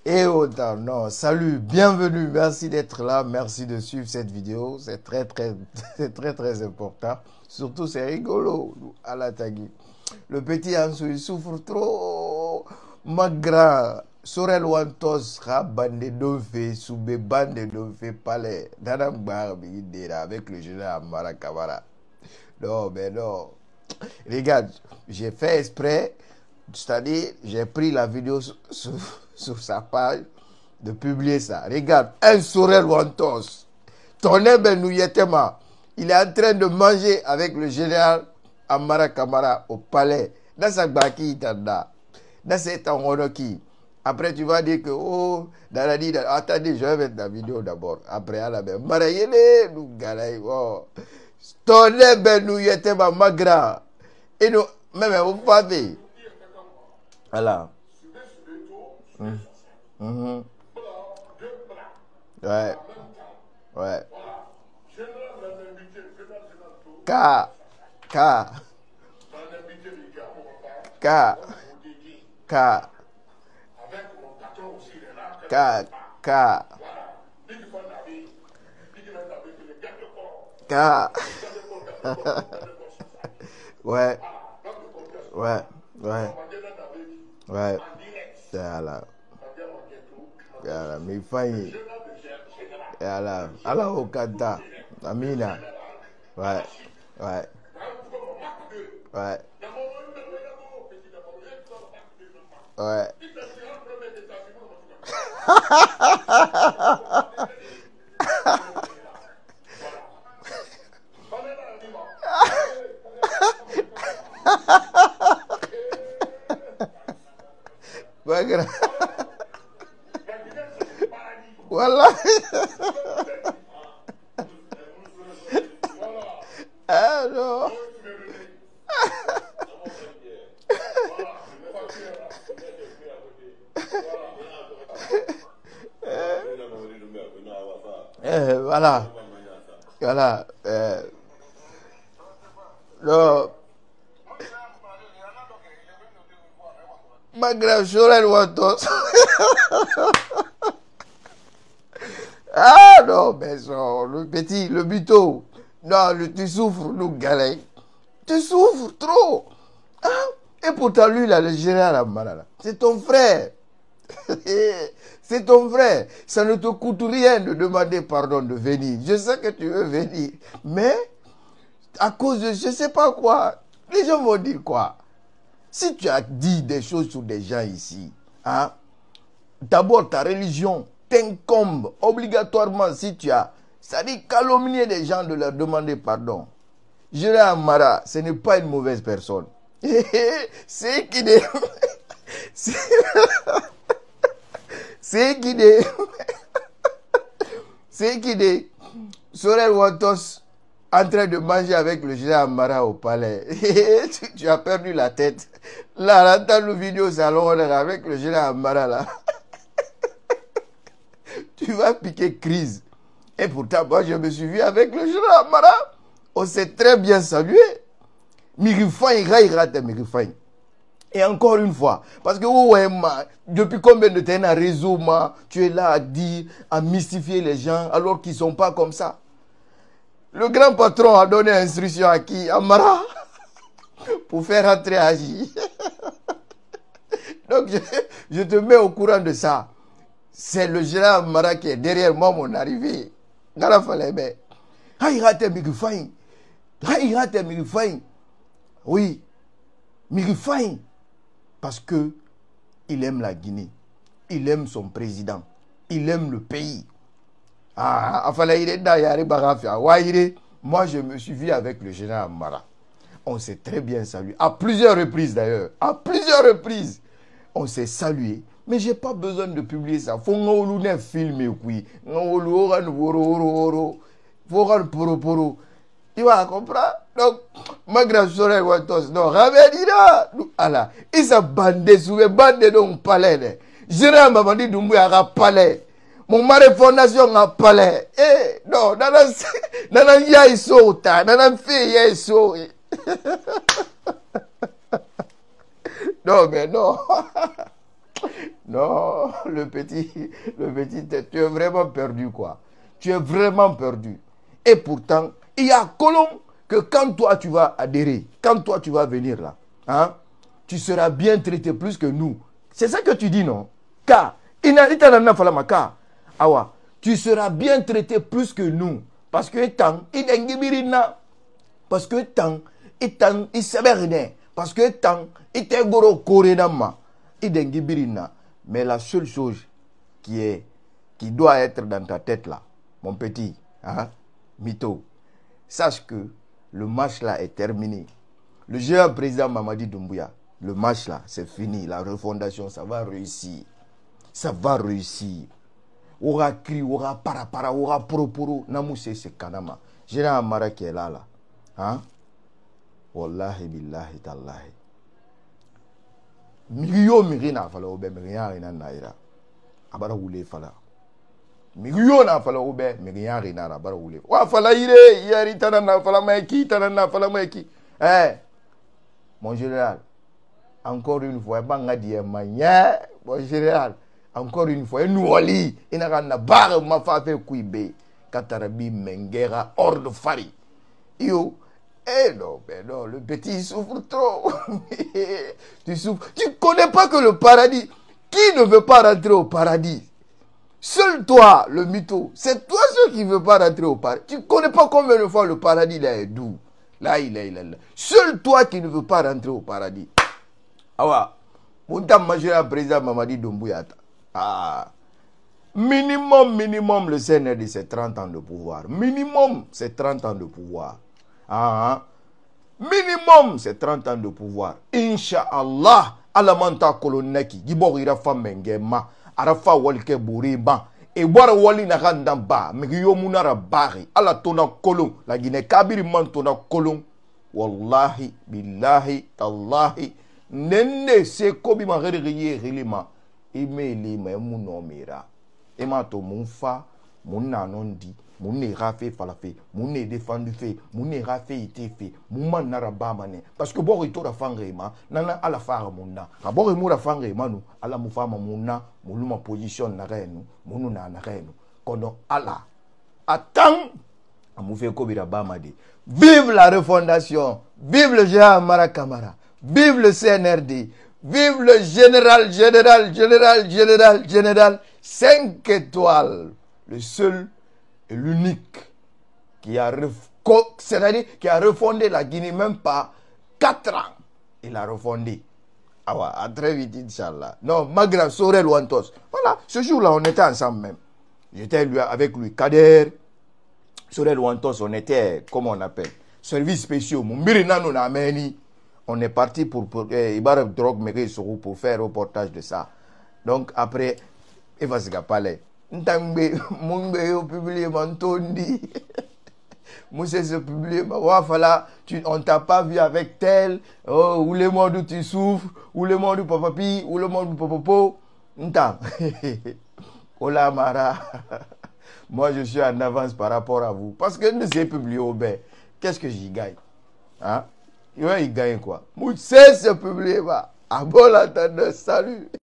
Et autant, non, salut, bienvenue, merci d'être là, merci de suivre cette vidéo, c'est très important. Surtout c'est rigolo, à la tagui. Le petit Ansou, il souffre trop. Magra, Sorel Wantos, bande d'onfé, soube bande d'onfé palais, Danam Barbi, avec le général Amara Kamara. Non, mais non. Regarde, j'ai fait exprès, c'est-à-dire, j'ai pris la vidéo sur sa page de publier ça. Regarde, un Sorel Wantos. Tonnerre Benouyetema, il est en train de manger avec le général Amara Kamara au palais. Dans sa baki tanda. Dans cet qui. Après, tu vas dire que, oh, Daradi, attendez, je vais mettre la vidéo d'abord. Après, à la même. Marayele, nous, galay, oh. Tonnerre Benouyetema, magra. Et nous, même, vous pouvez. Voilà. Ouais. Ouais. K. K. K. K. K. K. K. Ouais. Ouais. Ouais. Ouais. Voilà. Voilà. Mais failli. Voilà. Alors, au Kanta. Amina. Ouais. Ouais. Ouais. Ouais. Bagra. Voilà. Ah non. Voilà. Voilà. Non. Magra Sorel Wantos. Ah non, mais ça, le petit, le buto. Non, tu souffres, nous, galais. Tu souffres trop. Ah, et pourtant, lui, là, le général Amara, c'est ton frère. C'est ton frère. Ça ne te coûte rien de demander pardon de venir. Je sais que tu veux venir. Mais, à cause de je ne sais pas quoi, les gens vont dire quoi? Si tu as dit des choses sur des gens ici, hein, d'abord ta religion t'incombe obligatoirement si tu as, c'est-à-dire calomnier des gens de leur demander pardon. Général Amara, ce n'est pas une mauvaise personne. C'est qui des... C'est qui des... C'est qui des... Sorel Wantos en train de manger avec le général Amara au palais. Tu as perdu la tête. Là, dans le vidéo salon avec le général Amara là. Tu vas piquer crise. Et pourtant, moi, je me suis vu avec le général Amara. On s'est très bien salué. Et encore une fois, parce que depuis combien de temps un réseau, tu es là à dire, à mystifier les gens alors qu'ils ne sont pas comme ça. Le grand patron a donné instruction à qui? Amara, pour faire entrer Agi. Donc, je te mets au courant de ça. C'est le général Amara qui est derrière moi, mon arrivée. Oui, Mirifaï, parce que il aime la Guinée, il aime son président, il aime le pays. Ah, moi je me suis vu avec le général Amara. On s'est très bien salué, à plusieurs reprises d'ailleurs, à plusieurs reprises. On s'est salué, mais j'ai pas besoin de publier ça. Faut que filmer, tu vas comprendre? Donc, Magra Sorel Wantos, non, Ravedira, Allah, ils sont bandés sous les bandés dans le palais. Général Mamadi Doumbouya a palais. Mon mari fondation a palais. Eh, non, nana yai sota, nana fille yai so. Non, mais non. Non, le petit, tu es vraiment perdu, quoi. Tu es vraiment perdu. Et pourtant, il y a Colomb que quand toi tu vas adhérer, quand toi tu vas venir là, hein, tu seras bien traité plus que nous. C'est ça que tu dis, non? Car, tu seras bien traité plus que nous. Parce que tant, parce que tant, il s'aberne. Parce que tant, il te goro korenama. Mais la seule chose qui doit être dans ta tête là, mon petit, hein, mytho, sache que le match là est terminé. Le jeune président Mamadi Doumbouya, le match là, c'est fini. La refondation, ça va réussir. Ça va réussir. Aura cri, aura parapara, aura proporo. Namousse c'est kanama. Général Amara qui est là. Hein? Wallahi billahi tallahi. Miliyo mirina fala obe miriya ina naira. Abara wule fala. Miliyo na fala obe miriya ina abara wule. Wa fala ire, yari tanana fala maiki, tanana fala maiki. Eh. Mon général, encore une fois, mon général, encore une fois, nous oli, il n'a pas barre ma fait kuibe, katarabi mengera hors de fari. Yo, non, mais non, le petit souffre trop. Tu souffres. Tu connais pas que le paradis, qui ne veut pas rentrer au paradis? Seul toi, le mytho, c'est toi seul qui ne veut pas rentrer au paradis. Tu connais pas combien de fois le paradis là est doux. Là, il est là. Seul toi qui ne veux pas rentrer au paradis. Ah ouais. Mon majeur président Mamadi Doumbouya. Ah. Minimum, le CNRD, c'est 30 ans de pouvoir. Minimum, c'est 30 ans de pouvoir. Ah. Minimum, c'est 30 ans de pouvoir. Inch'Allah, Alamanta Kolonaki, Gibor Irafa Mengema, Arafa Walke Bouriba. Et boire wali na randamba, megiyo munara bari, ala tona kolon, la Guinée kabiri man tona kolon, wallahi, billahi, tallahi, nene se kobi ma ririye rilima, ime lima muno mira, ema to munfa, muna nondi, mune rafe falafe, mune défendu fait, mune rafe ite fait, mouman nara bamane, parce que bon ito rafangema, nana ala fara muna, abor emu rafangema nu, ala mufama muna, muluma position na renu, munu na renu, kono ala, attends, amoufe kobira bamade, vive la refondation, vive le général Amara Kamara, vive le CNRD, vive le général, 5 étoiles, le seul et l'unique qui a refondé la Guinée, même pas 4 ans. Il a refondé. Ah ouais, à très vite, Inch'Allah. Non, Magra, Sorel Wantos. Voilà, ce jour-là, on était ensemble même. J'étais avec lui, Kader, Sorel Wantos, on était, comment on appelle, service spéciaux. On est parti pour Ibarra Drogue pour faire un reportage de ça. Donc après, il va se gapaler. Ntangbe mungbe yo publié mantondi Mousse se publié fala on t'a pas vu avec tel ou le monde où tu souffres ou le monde où papapi ou le monde où popopo ntang Ola Mara. Moi je suis en avance par rapport à vous parce que nous c'est publié au bain. Qu'est-ce que j'y gagne, hein? Il gagne quoi? Mousse se publié ba. À bon entendeur, salut.